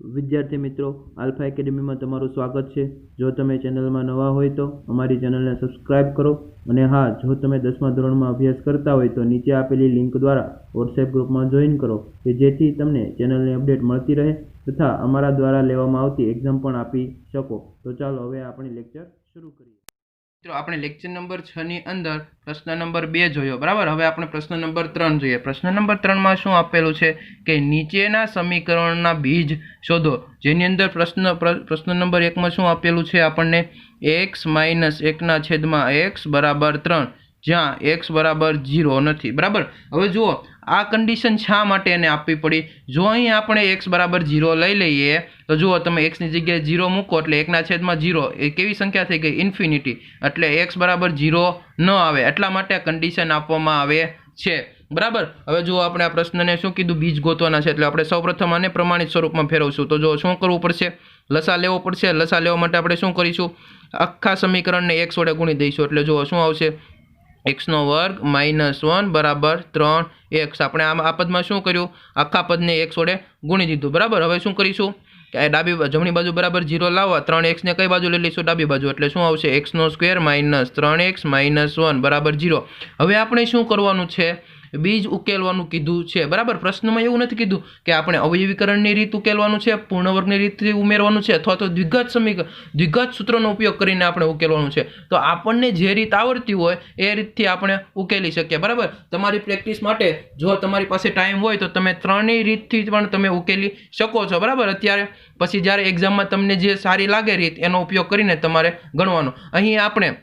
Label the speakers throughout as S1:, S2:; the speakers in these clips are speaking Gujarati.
S1: વિદ્યાર્થી મિત્રો, આલ્ફા એકેડમીમાં તમારું સ્વાગત છે। જો તમે ચેનલમાં નવા હોય તો અમારી ચેનલને સબસ્ક્રાઇબ કરો અને હા, જો તમે 10મા ધોરણમાં અભ્યાસ કરતા હોય તો નીચે આપેલી લિંક દ્વારા વોટ્સએપ ગ્રુપમાં જોઈન કરો કે જેથી તમને ચેનલની અપડેટ મળતી રહે તથા અમારા દ્વારા લેવામાં આવતી એક્ઝામ પણ આપી શકો। તો ચાલો હવે આપણે લેક્ચર શરૂ કરીએ। મિત્રો, આપણે લેક્ચર નંબર 6 ની અંદર પ્રશ્ન નંબર 2 જોયો, બરાબર। હવે આપણે પ્રશ્ન નંબર 3 જોઈએ। પ્રશ્ન નંબર 3 માં શું આપેલું છે કે નીચેના સમીકરણના બીજ શોધો। જેની અંદર પ્રશ્ન નંબર 1 માં શું આપેલું છે આપણને x - 1/x = 3 જ્યાં x = 0 નથી, બરાબર। હવે જુઓ આ કન્ડિશન શા માટે એને આપવી પડી। જો અહીં આપણે x = 0 લઈ લઈએ તો જુઓ તમે x ની જગ્યાએ 0 મૂકો એટલે 1/0 એ કેવી સંખ્યા થઈ ગઈ, ઇન્ફિનિટી, એટલે x = 0 ન આવે, એટલા માટે કન્ડિશન આપવામાં આવે છે, બરાબર। હવે જો આપણે આ પ્રશ્નને શું કીધું, બીજ ગોતવાના છે, એટલે આપણે સૌપ્રથમ આને પ્રમાણિત સ્વરૂપમાં ફેરવશું। તો જો શું કરવું પડશે, લસા લેવો પડશે। લસા લેવા માટે આપણે શું કરીશું, આખા સમીકરણને x વડે ગુણી દઈશું, એટલે જો શું આવશે x² - 1 = 3x। આપણે આ પદમાં શું કર્યું, આખા પદને x વડે ગુણી દીધું, બરાબર। હવે શું કરીશું કે જમણી બાજુ બરાબર 0 લાવવા 3x ને કઈ બાજુ લઈ લઈશું, ડાબી બાજુ, એટલે શું આવશે x² - 3x - 1 = 0। હવે આપણે શું કરવાનું છે, બીજ ઉકેલવાનું કીધું છે, બરાબર। પ્રશ્નમાં એવું નથી કીધું કે આપણે અવયવીકરણની રીત ઉકેલવાનું છે, પૂર્ણવર્ગની રીતથી ઉમેરવાનું છે, અથવા તો દ્વિઘાત સૂત્રનો ઉપયોગ કરીને આપણે ઉકેલવાનું છે। તો આપણને જે રીત આવડતી હોય એ રીતથી આપણે ઉકેલી શકીએ, બરાબર। તમારી પ્રેક્ટિસ માટે જો તમારી પાસે ટાઈમ હોય તો તમે ત્રણેય રીતથી પણ તમે ઉકેલી શકો છો, બરાબર। અત્યારે પછી જ્યારે એક્ઝામમાં તમને જે સારી લાગે રીત એનો ઉપયોગ કરીને તમારે ગણવાનો। અહીં આપણે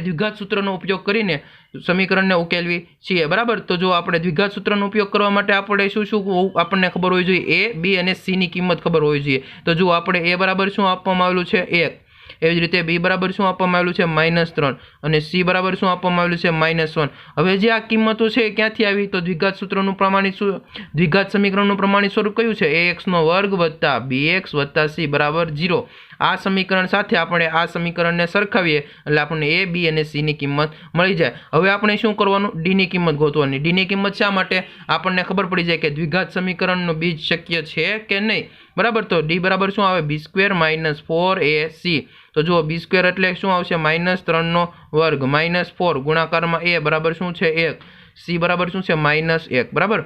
S1: દ્વિઘાત સૂત્રનો ઉપયોગ કરીને સમીકરણને ઉકેલવી છીએ, બરાબર। તો જો આપણે દ્વિઘાત સૂત્રનો ઉપયોગ કરવા માટે આપણે શું આપણને ખબર હોવી જોઈએ, a, b અને c ની કિંમત ખબર હોવી જોઈએ। તો જો આપણે a બરાબર શું આપવામાં આવેલું છે 1, એવી જ રીતે b બરાબર શું આપવામાં આવેલું છે -3 અને c બરાબર શું આપવામાં આવેલું છે -1। હવે જે આ કિંમતો છે ક્યાંથી આવી, તો દ્વિઘાત સમીકરણનું પ્રમાણિત સ્વરૂપ કયું છે, ax² + bx + c = 0। આ સમીકરણ સાથે આપણે આ સમીકરણને સરખાવીએ એટલે આપણને a, b અને c ની કિંમત મળી જાય। હવે આપણે શું કરવાનું, d ની કિંમત ગોતવાની। d ની કિંમત શા માટે, આપણને ખબર પડી જાય કે દ્વિઘાત સમીકરણનો બીજ શક્ય છે કે નહીં, બરાબર। તો d બરાબર શું આવે, b² - 4ac। તો જુઓ b² એટલે શું આવશે -3² - 4 ગુણાકારમાં a બરાબર શું છે 1, c બરાબર શું છે -1, બરાબર।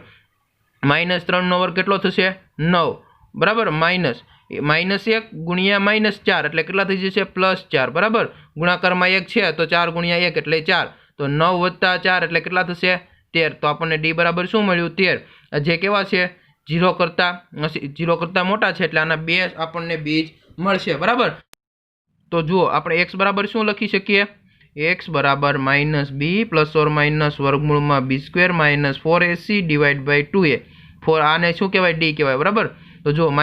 S1: -3² કેટલો થશે 9, બરાબર। -1 ગુણ્યા -4 એટલે કેટલા થઈ જશે +4, બરાબર। ગુણાકારમાં 1 છે તો 4 ગુણ્યા 1 એટલે 4, તો 9 + 4 એટલે કેટલા થશે 13। તો આપણને d બરાબર શું મળ્યું 13। જે કેવા છે 0 કરતા મોટા છે એટલે આના 2 આપણને બીજ મળશે, બરાબર। તો જુઓ આપણે x બરાબર શું લખી શકીએ, x = -b ± √b² - 4ac / 2a। આને શું કહેવાય, d કહેવાય, બરાબર। તો જો -b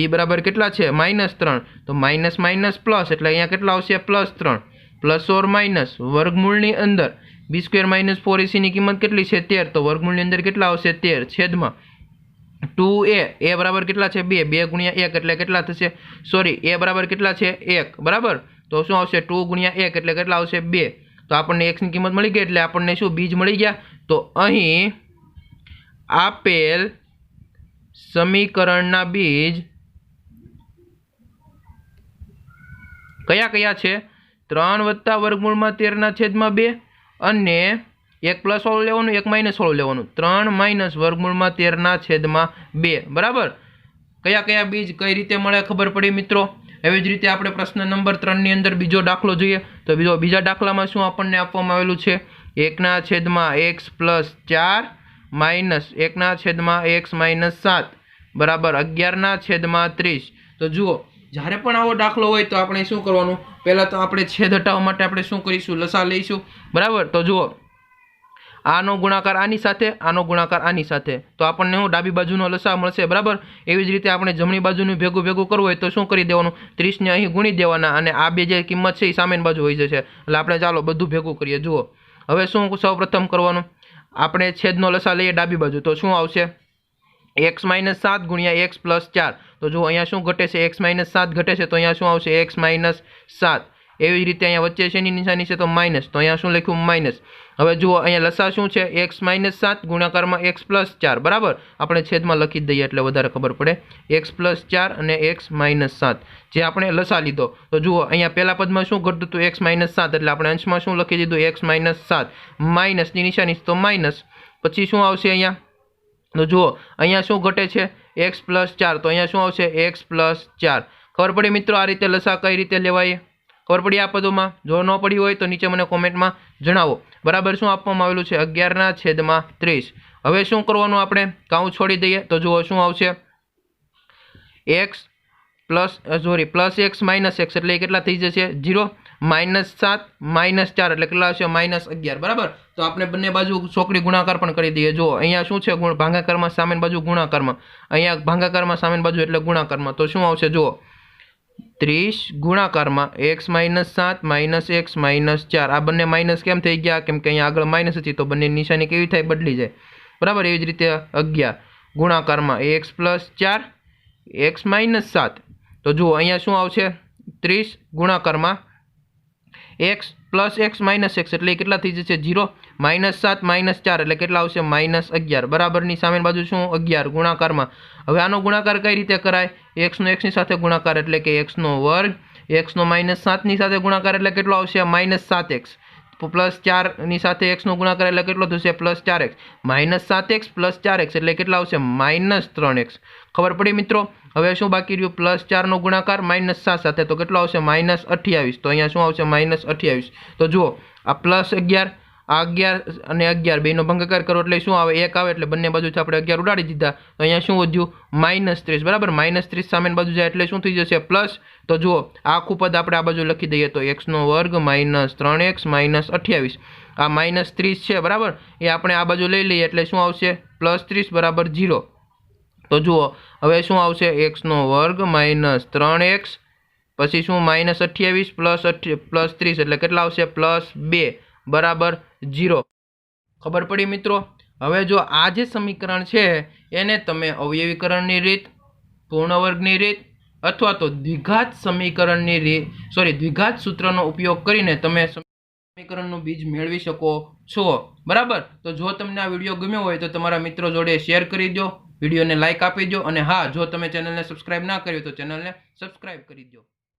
S1: બરાબર કેટલા છે -3, તો માઇનસ પ્લસ એટલે અહીંયા કેટલા આવશે +3 ± વર્ગમૂળની અંદર b² - 4ac ની કિંમત કેટલી છે 13, તો વર્ગમૂળની અંદર કેટલા આવશે 13 છેદમાં 2a બરાબર કેટલા છે 2, 2 ગુણ્યા 1 એટલે કેટલા થશે, સોરી a બરાબર કેટલા છે 1, બરાબર। તો શું આવશે 2 ગુણ્યા 1 એટલે કેટલા આવશે 2। તો આપણને x ની કિંમત મળી ગઈ એટલે આપણને શું બીજ મળી ગયા। તો અહીં આપેલ સમીકરણના બીજ કયા કયા છે, 3 + √13² અને 1 + વાળું લેવાનું, 1 - વાળું લેવાનું, 3 - √13², બરાબર। કયા કયા બીજ કઈ રીતે મળે ખબર પડી મિત્રો। એવી જ રીતે આપણે પ્રશ્ન નંબર 3 ની અંદર બીજો દાખલો જોઈએ। તો બીજા દાખલામાં શું આપણને આપવામાં આવેલું છે, 1/x + 4 - 1/x - 7 બરાબર 11/30। તો જુઓ જ્યારે પણ આવો દાખલો હોય તો આપણે શું કરવાનું, પહેલા તો આપણે છેદ હટાવવા માટે આપણે શું કરીશું, લસા લઈશું, બરાબર। તો જુઓ આનો ગુણાકાર આની સાથે, આનો ગુણાકાર આની સાથે, તો આપણને શું ડાબી બાજુનો લસા મળશે, બરાબર। એવી જ રીતે આપણે જમણી બાજુનું ભેગું કરવું હોય તો શું કરી દેવાનું, 30 ને અહીં ગુણી દેવાના અને આ બે જે કિંમત છે એ સામેની બાજુ હોઈ જશે, એટલે આપણે ચાલો બધું ભેગું કરીએ। જુઓ હવે શું સૌપ્રથમ કરવાનું, આપણે છેદનો લસા લઈએ ડાબી બાજુ, તો શું આવશે x - 7 ગુણ્યા x + 4। તો જો અહીંયા શું ઘટે છે, x - 7 ઘટે છે તો અહીંયા શું આવશે x - 7 એવી જ રીતે અહીંયા વચ્ચે શેની નિશાની છે તો માઇનસ, તો અહીંયા શું લખ્યું માઇનસ. હવે જુઓ અહીંયા લસા શું છે x - 7 ગુણાકારમાં x + 4 બરાબર. આપણે છેદમાં લખી દઈએ એટલે વધારે ખબર પડે. x + 4 અને x - 7 જે આપણે લસા લીધો. તો જુઓ અહીંયા પહેલા પદમાં શું ઘટતું હતું x - 7 એટલે આપણે અંશમાં શું લખી દીધું x - 7 માઇનસની નિશાની તો માઇનસ. પછી શું આવશે અહીંયા તો જુઓ અહીંયા શું ઘટે છે x + 4 તો અહીંયા શું આવશે x + 4. ખબર પડી મિત્રો આ રીતે લસા કઈ રીતે લેવાય? ખબર પડી આ પદોમાં? જો ન પડી હોય તો નીચે મને કોમેન્ટમાં જણાવો. બરાબર શું આપવામાં આવેલું છે 11/30. હવે શું કરવાનું આપણે કાઉ છોડી દઈએ તો જુઓ શું આવશે x પ્લસ x - x એટલે કેટલા થઈ જશે 0 -7 -4 એટલે કેટલા આવશે -11 બરાબર. તો આપણે બંને બાજુ ચોકડી ગુણાકાર પણ કરી દઈએ. જો અહીંયા શું છે ભાગાકારમાં સામેની બાજુ ગુણાકારમાં, અહીંયા ભાગાકારમાં સામેની બાજુ એટલે ગુણાકારમાં. તો શું આવશે જુઓ 30 ગુણાકારમાં x - 7 x - 4 આ બંને માઇનસ કેમ થઈ ગયા? કેમ કે અહીંયા આગળ માઇનસ હતી તો બંને નિશાની કેવી થાય બદલી જાય બરાબર. એવી જ રીતે 11 ગુણાકારમાં x + 4 x - 7 તો જુઓ અહીંયા શું આવશે 30 ગુણાકારમાં x + x - x એટલે કેટલા થઈ જશે 0 -7 -4 એટલે કેટલા આવશે -11 બરાબરની સામેની બાજુ શું 11 ગુણાકારમાં. હવે આનો ગુણાકાર કઈ રીતે કરાય? x નો x ની સાથે ગુણાકાર એટલે કે x નો વર્ગ, x નો -7 ની સાથે ગુણાકાર એટલે કેટલો આવશે -7x પ્લસ 4 ની સાથે x નો ગુણાકાર એટલે કેટલો થશે +4x -7x + 4x એટલે કેટલા આવશે -3x. ખબર પડી મિત્રો? હવે શું બાકી રહ્યું +4 નો ગુણાકાર -7 સાથે તો કેટલો આવશે -28. તો અહીંયા શું આવશે -28. તો જુઓ આ +11 આ 11 અને 11 બેનો ભાગાકાર કરો એટલે શું આવે 1 આવે એટલે બંને બાજુથી આપણે 11 ઉડાડી દીધા. તો અહીંયા શું વધ્યું -30 બરાબર. -30 સામેની બાજુ જાય એટલે શું થઈ જશે પ્લસ. તો જુઓ આ આખું પદ આપણે આ બાજુ લખી દઈએ તો x નો વર્ગ -3x -28 આ -30 છે બરાબર. એ આપણે આ બાજુ લઈ લઈએ એટલે શું આવશે +30 બરાબર 0. તો જુઓ હવે શું આવશે x નો વર્ગ -3x પછી શું -28 + 30 એટલે કેટલા આવશે +2 બરાબર 0. ખબર પડી મિત્રો? હવે જો આ જે સમીકરણ છે એને તમે અવયવીકરણની રીત, પૂર્ણ વર્ગની રીત અથવા તો દ્વિઘાત સમીકરણની રીત દ્વિઘાત સૂત્રનો ઉપયોગ કરીને તમે સમીકરણનું બીજ મેળવી શકો છો બરાબર. તો જો તમને આ વિડીયો ગમ્યો હોય તો તમારા મિત્રો જોડે શેર કરી દો, વિડીયોને લાઇક આપી દો અને હા જો તમે ચેનલને સબસ્ક્રાઇબ ના કર્યું તો ચેનલને સબસ્ક્રાઇબ કરી દો.